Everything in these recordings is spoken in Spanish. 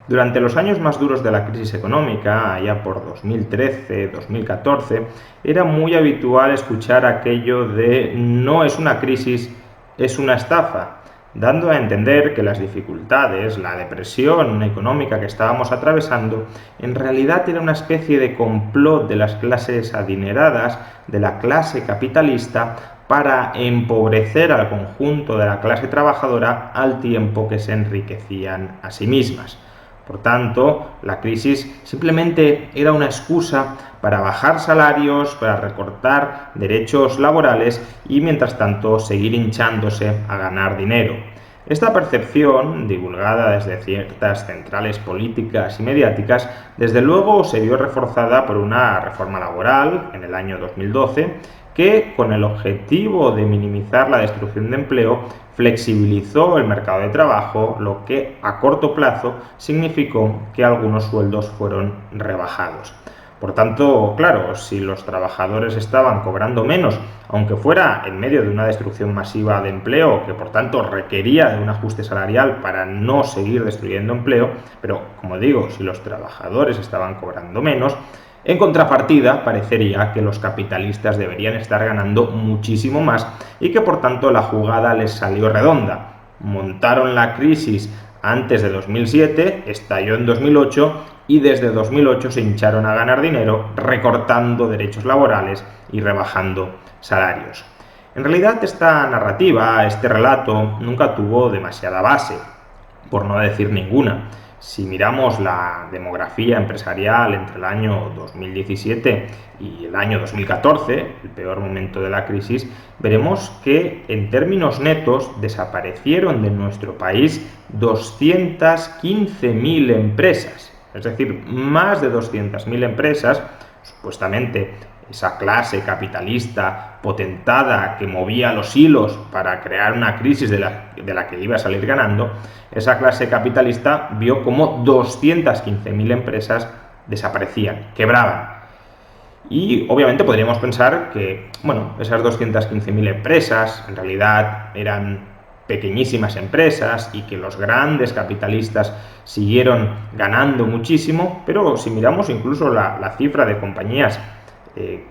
Durante los años más duros de la crisis económica, allá por 2013-2014, era muy habitual escuchar aquello de no es una crisis, es una estafa, dando a entender que las dificultades, la depresión económica que estábamos atravesando, en realidad era una especie de complot de las clases adineradas, de la clase capitalista, para empobrecer al conjunto de la clase trabajadora al tiempo que se enriquecían a sí mismas. Por tanto, la crisis simplemente era una excusa para bajar salarios, para recortar derechos laborales y, mientras tanto, seguir hinchándose a ganar dinero. Esta percepción, divulgada desde ciertas centrales políticas y mediáticas, desde luego se vio reforzada por una reforma laboral en el año 2012 que, con el objetivo de minimizar la destrucción de empleo, flexibilizó el mercado de trabajo, lo que a corto plazo significó que algunos sueldos fueron rebajados. Por tanto, claro, si los trabajadores estaban cobrando menos, aunque fuera en medio de una destrucción masiva de empleo, que por tanto requería de un ajuste salarial para no seguir destruyendo empleo, pero como digo, si los trabajadores estaban cobrando menos, en contrapartida, parecería que los capitalistas deberían estar ganando muchísimo más y que por tanto la jugada les salió redonda. Montaron la crisis antes de 2007, estalló en 2008 y desde 2008 se hincharon a ganar dinero recortando derechos laborales y rebajando salarios. En realidad esta narrativa, este relato, nunca tuvo demasiada base, por no decir ninguna. Si miramos la demografía empresarial entre el año 2017 y el año 2014, el peor momento de la crisis, veremos que en términos netos desaparecieron de nuestro país 215.000 empresas, es decir, más de 200.000 empresas, supuestamente esa clase capitalista potentada que movía los hilos para crear una crisis de la que iba a salir ganando, esa clase capitalista vio como 215.000 empresas desaparecían, quebraban. Y obviamente podríamos pensar que, bueno, esas 215.000 empresas en realidad eran pequeñísimas empresas y que los grandes capitalistas siguieron ganando muchísimo, pero si miramos incluso la cifra de compañías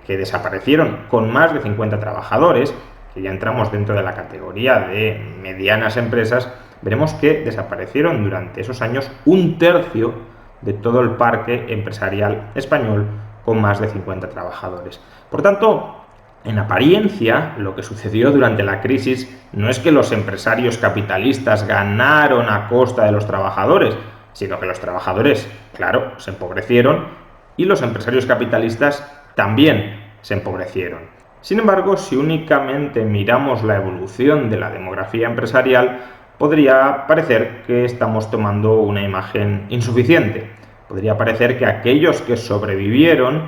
que desaparecieron con más de 50 trabajadores, que ya entramos dentro de la categoría de medianas empresas, veremos que desaparecieron durante esos años un tercio de todo el parque empresarial español con más de 50 trabajadores. Por tanto, en apariencia, lo que sucedió durante la crisis no es que los empresarios capitalistas ganaron a costa de los trabajadores, sino que los trabajadores, claro, se empobrecieron y los empresarios capitalistas también se empobrecieron. Sin embargo, si únicamente miramos la evolución de la demografía empresarial, podría parecer que estamos tomando una imagen insuficiente. Podría parecer que aquellos que sobrevivieron,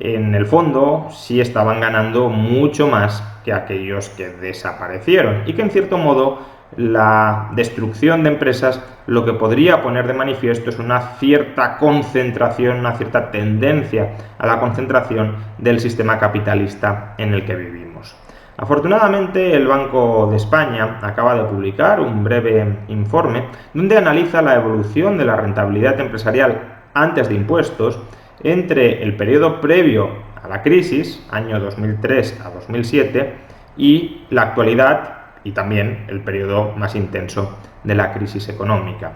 en el fondo, sí estaban ganando mucho más que aquellos que desaparecieron y que, en cierto modo, la destrucción de empresas lo que podría poner de manifiesto es una cierta concentración, una cierta tendencia a la concentración del sistema capitalista en el que vivimos. Afortunadamente, el Banco de España acaba de publicar un breve informe donde analiza la evolución de la rentabilidad empresarial antes de impuestos entre el periodo previo a la crisis, año 2003 a 2007, y la actualidad y también el periodo más intenso de la crisis económica.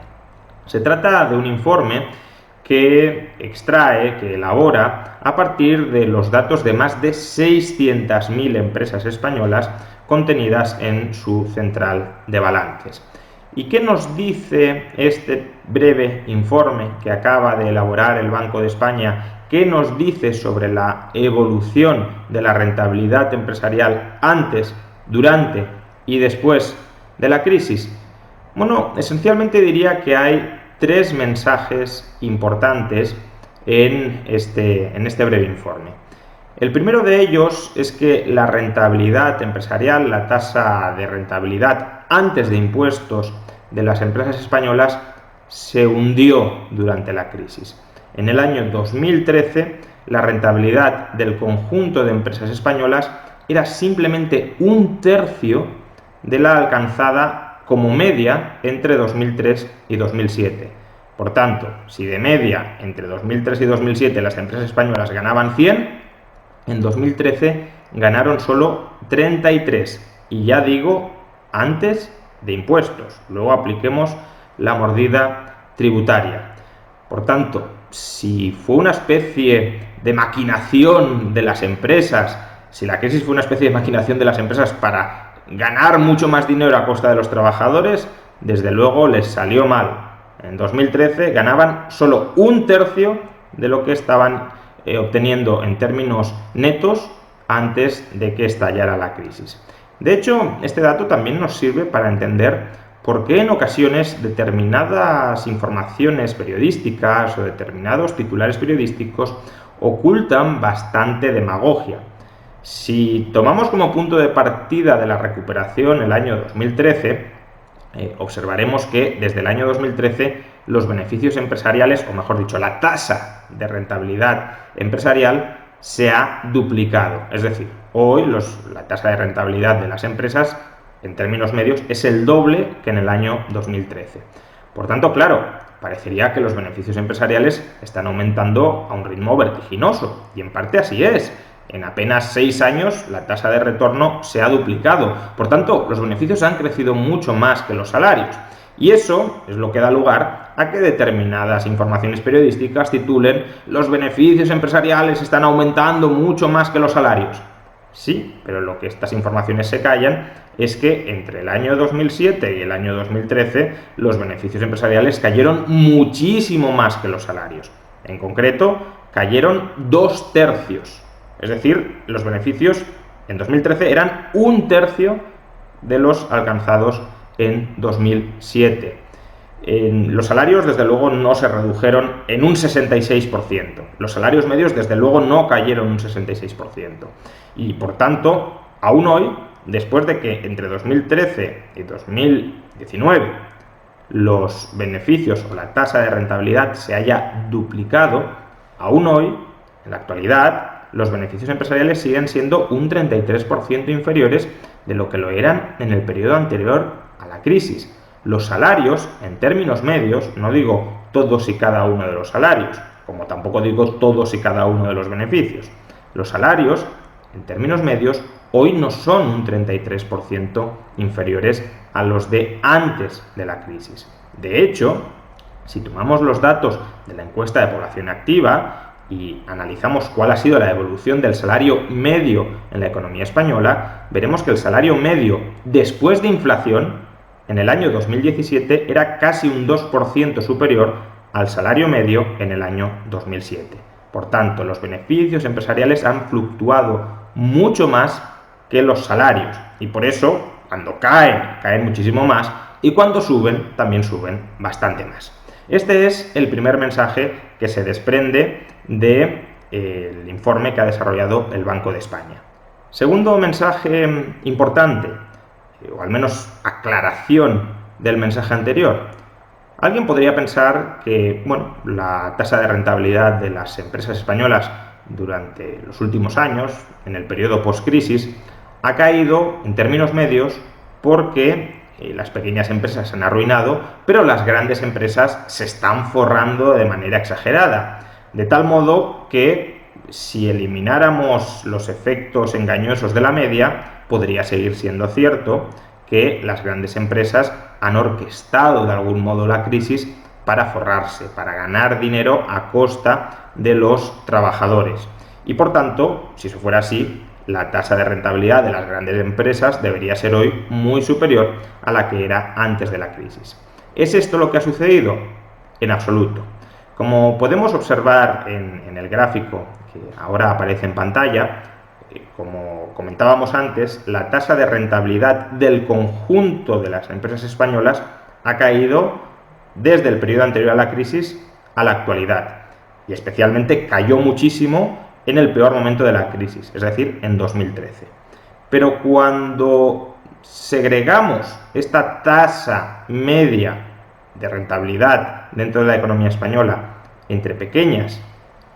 Se trata de un informe que extrae, que elabora a partir de los datos de más de 600.000 empresas españolas contenidas en su central de balances. ¿Y qué nos dice este breve informe que acaba de elaborar el Banco de España? ¿Qué nos dice sobre la evolución de la rentabilidad empresarial antes, durante y después de la crisis? Bueno, esencialmente diría que hay tres mensajes importantes en este breve informe. El primero de ellos es que la rentabilidad empresarial, la tasa de rentabilidad antes de impuestos de las empresas españolas, se hundió durante la crisis. En el año 2013, la rentabilidad del conjunto de empresas españolas era simplemente un tercio de la alcanzada como media entre 2003 y 2007. Por tanto, si de media entre 2003 y 2007 las empresas españolas ganaban 100, en 2013 ganaron solo 33. Y ya digo, antes de impuestos. Luego apliquemos la mordida tributaria. Por tanto, si fue una especie de maquinación de las empresas, si la crisis fue una especie de maquinación de las empresas para ganar mucho más dinero a costa de los trabajadores, desde luego les salió mal. En 2013 ganaban solo un tercio de lo que estaban obteniendo en términos netos antes de que estallara la crisis. De hecho, este dato también nos sirve para entender por qué en ocasiones determinadas informaciones periodísticas o determinados titulares periodísticos ocultan bastante demagogia. Si tomamos como punto de partida de la recuperación el año 2013, observaremos que desde el año 2013 los beneficios empresariales, o mejor dicho, la tasa de rentabilidad empresarial se ha duplicado. Es decir, hoy la tasa de rentabilidad de las empresas en términos medios es el doble que en el año 2013. Por tanto, claro, parecería que los beneficios empresariales están aumentando a un ritmo vertiginoso, y en parte así es. En apenas 6 años la tasa de retorno se ha duplicado. Por tanto, los beneficios han crecido mucho más que los salarios. Y eso es lo que da lugar a que determinadas informaciones periodísticas titulen «Los beneficios empresariales están aumentando mucho más que los salarios». Sí, pero lo que estas informaciones se callan es que entre el año 2007 y el año 2013 los beneficios empresariales cayeron muchísimo más que los salarios. En concreto, cayeron 2 tercios. Es decir, los beneficios en 2013 eran 1/3 de los alcanzados en 2007. Los salarios, desde luego, no se redujeron en un 66%. Los salarios medios, desde luego, no cayeron un 66%. Y, por tanto, aún hoy, después de que entre 2013 y 2019 los beneficios o la tasa de rentabilidad se haya duplicado, aún hoy, en la actualidad, los beneficios empresariales siguen siendo un 33% inferiores de lo que lo eran en el periodo anterior a la crisis. Los salarios, en términos medios, no digo todos y cada uno de los salarios, como tampoco digo todos y cada uno de los beneficios. Los salarios, en términos medios, hoy no son un 33% inferiores a los de antes de la crisis. De hecho, si tomamos los datos de la encuesta de población activa y analizamos cuál ha sido la evolución del salario medio en la economía española, veremos que el salario medio después de inflación en el año 2017 era casi un 2% superior al salario medio en el año 2007. Por tanto, los beneficios empresariales han fluctuado mucho más que los salarios, y por eso, cuando caen muchísimo más, y cuando suben, también suben bastante más. Este es el primer mensaje que se desprende del informe que ha desarrollado el Banco de España. Segundo mensaje importante, o al menos aclaración del mensaje anterior. Alguien podría pensar que, la tasa de rentabilidad de las empresas españolas durante los últimos años, en el periodo post-crisis, ha caído en términos medios porque las pequeñas empresas se han arruinado, pero las grandes empresas se están forrando de manera exagerada. De tal modo que si elimináramos los efectos engañosos de la media, podría seguir siendo cierto que las grandes empresas han orquestado de algún modo la crisis para forrarse, para ganar dinero a costa de los trabajadores. Y por tanto, si eso fuera así, la tasa de rentabilidad de las grandes empresas debería ser hoy muy superior a la que era antes de la crisis. ¿Es esto lo que ha sucedido? En absoluto. Como podemos observar en el gráfico que ahora aparece en pantalla, como comentábamos antes, la tasa de rentabilidad del conjunto de las empresas españolas ha caído desde el periodo anterior a la crisis a la actualidad, y especialmente cayó muchísimo en el peor momento de la crisis, es decir, en 2013. Pero cuando segregamos esta tasa media de rentabilidad dentro de la economía española entre pequeñas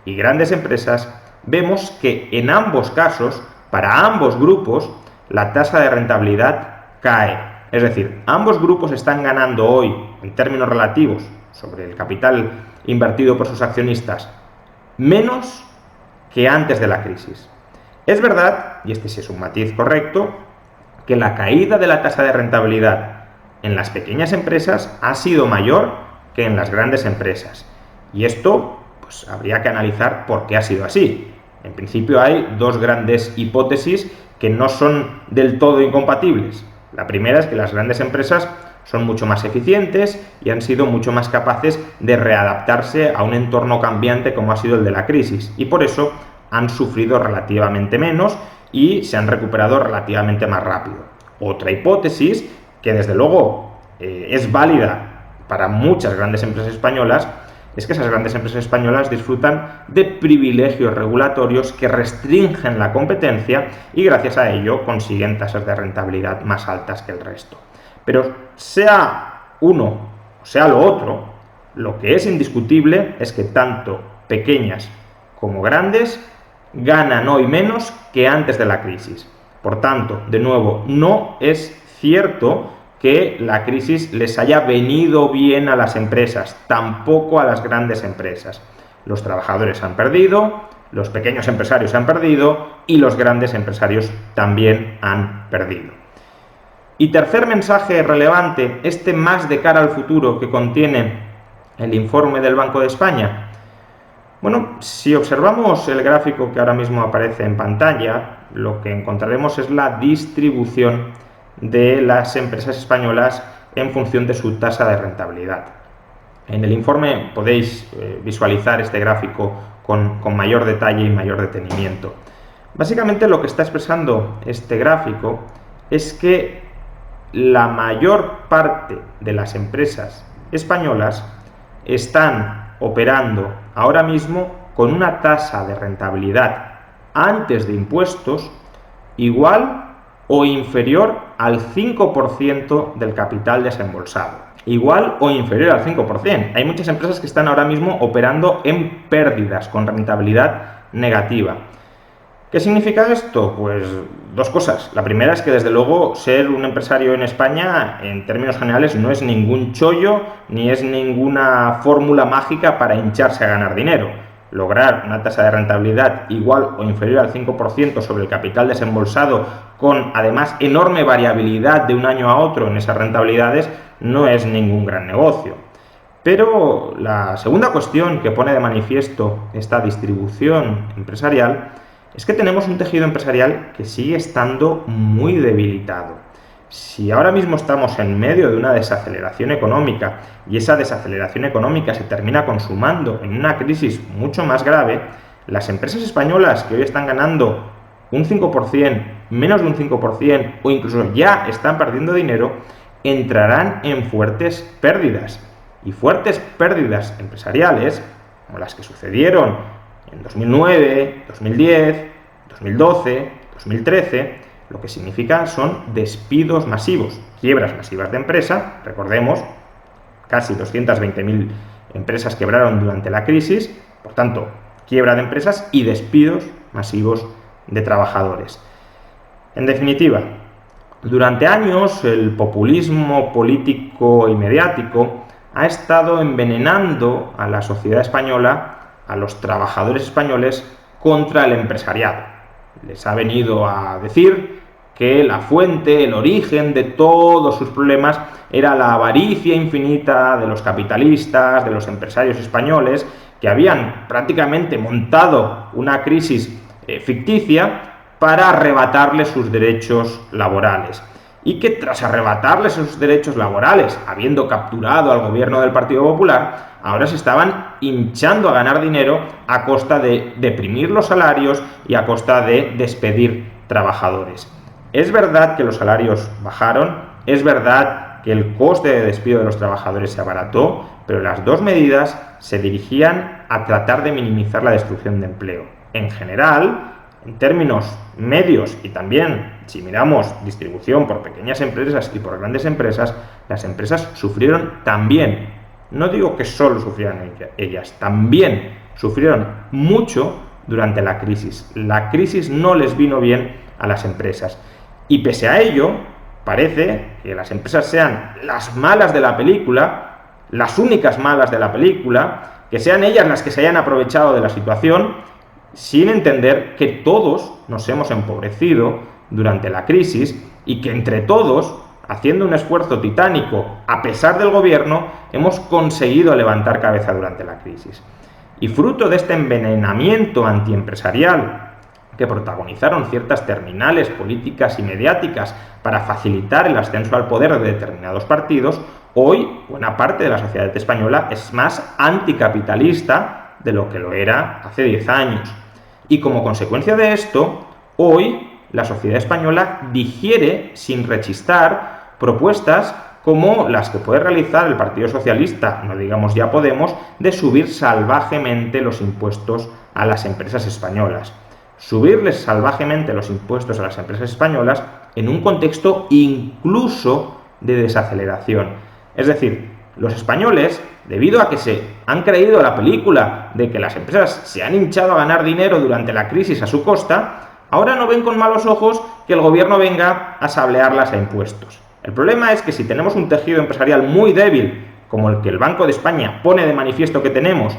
y grandes empresas, vemos que en ambos casos, para ambos grupos, la tasa de rentabilidad cae. Es decir, ambos grupos están ganando hoy, en términos relativos, sobre el capital invertido por sus accionistas, menos que antes de la crisis. Es verdad, y este sí es un matiz correcto, que la caída de la tasa de rentabilidad en las pequeñas empresas ha sido mayor que en las grandes empresas. Y esto, pues habría que analizar por qué ha sido así. En principio hay dos grandes hipótesis que no son del todo incompatibles. La primera es que las grandes empresas son mucho más eficientes y han sido mucho más capaces de readaptarse a un entorno cambiante como ha sido el de la crisis, y por eso han sufrido relativamente menos y se han recuperado relativamente más rápido. Otra hipótesis, que desde luego es válida para muchas grandes empresas españolas, es que esas grandes empresas españolas disfrutan de privilegios regulatorios que restringen la competencia y gracias a ello consiguen tasas de rentabilidad más altas que el resto. Pero sea uno o sea lo otro, lo que es indiscutible es que tanto pequeñas como grandes ganan hoy menos que antes de la crisis. Por tanto, de nuevo, no es cierto que la crisis les haya venido bien a las empresas, tampoco a las grandes empresas. Los trabajadores han perdido, los pequeños empresarios han perdido y los grandes empresarios también han perdido. Y tercer mensaje relevante, este más de cara al futuro que contiene el informe del Banco de España. Bueno, si observamos el gráfico que ahora mismo aparece en pantalla, lo que encontraremos es la distribución de las empresas españolas en función de su tasa de rentabilidad. En el informe podéis visualizar este gráfico con mayor detalle y mayor detenimiento. Básicamente lo que está expresando este gráfico es que la mayor parte de las empresas españolas están operando ahora mismo con una tasa de rentabilidad antes de impuestos igual o inferior al 5% del capital desembolsado. Igual o inferior al 5%. Hay muchas empresas que están ahora mismo operando en pérdidas, con rentabilidad negativa. ¿Qué significa esto? Pues dos cosas. La primera es que desde luego ser un empresario en España en términos generales no es ningún chollo ni es ninguna fórmula mágica para hincharse a ganar dinero. Lograr una tasa de rentabilidad igual o inferior al 5% sobre el capital desembolsado con además enorme variabilidad de un año a otro en esas rentabilidades no es ningún gran negocio. Pero la segunda cuestión que pone de manifiesto esta distribución empresarial es que tenemos un tejido empresarial que sigue estando muy debilitado. Si ahora mismo estamos en medio de una desaceleración económica y esa desaceleración económica se termina consumando en una crisis mucho más grave, las empresas españolas que hoy están ganando un 5%, menos de un 5% o incluso ya están perdiendo dinero, entrarán en fuertes pérdidas. Y fuertes pérdidas empresariales, como las que sucedieron en 2009, 2010, 2012, 2013, lo que significa son despidos masivos, quiebras masivas de empresa. Recordemos, casi 220.000 empresas quebraron durante la crisis, por tanto, quiebra de empresas y despidos masivos de trabajadores. En definitiva, durante años el populismo político y mediático ha estado envenenando a la sociedad española, a los trabajadores españoles, contra el empresariado. Les ha venido a decir que la fuente, el origen de todos sus problemas era la avaricia infinita de los capitalistas, de los empresarios españoles, que habían prácticamente montado una crisis ficticia para arrebatarles sus derechos laborales. Y que tras arrebatarles sus derechos laborales, habiendo capturado al gobierno del Partido Popular, ahora se estaban hinchando a ganar dinero a costa de deprimir los salarios y a costa de despedir trabajadores. Es verdad que los salarios bajaron, es verdad que el coste de despido de los trabajadores se abarató, pero las dos medidas se dirigían a tratar de minimizar la destrucción de empleo. En general, en términos medios y también si miramos distribución por pequeñas empresas y por grandes empresas, las empresas sufrieron también. No digo que solo sufrieran ellas, también sufrieron mucho durante la crisis. La crisis no les vino bien a las empresas. Y pese a ello, parece que las empresas sean las malas de la película, las únicas malas de la película, que sean ellas las que se hayan aprovechado de la situación, sin entender que todos nos hemos empobrecido durante la crisis y que entre todos, haciendo un esfuerzo titánico a pesar del gobierno, hemos conseguido levantar cabeza durante la crisis. Y fruto de este envenenamiento antiempresarial que protagonizaron ciertas terminales políticas y mediáticas para facilitar el ascenso al poder de determinados partidos, hoy buena parte de la sociedad española es más anticapitalista de lo que lo era hace 10 años. Y como consecuencia de esto, hoy la sociedad española digiere sin rechistar propuestas como las que puede realizar el Partido Socialista, no digamos ya Podemos, de subir salvajemente los impuestos a las empresas españolas. Subirles salvajemente los impuestos a las empresas españolas en un contexto incluso de desaceleración. Es decir, los españoles, debido a que se han creído la película de que las empresas se han hinchado a ganar dinero durante la crisis a su costa, ahora no ven con malos ojos que el gobierno venga a sablearlas a impuestos. El problema es que si tenemos un tejido empresarial muy débil, como el que el Banco de España pone de manifiesto que tenemos,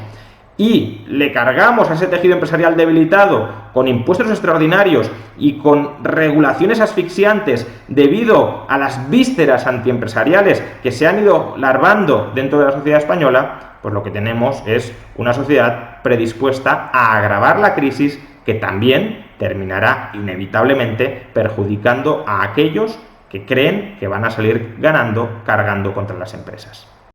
y le cargamos a ese tejido empresarial debilitado con impuestos extraordinarios y con regulaciones asfixiantes debido a las vísceras antiempresariales que se han ido larvando dentro de la sociedad española, pues lo que tenemos es una sociedad predispuesta a agravar la crisis, que también terminará inevitablemente perjudicando a aquellos que creen que van a salir ganando cargando contra las empresas.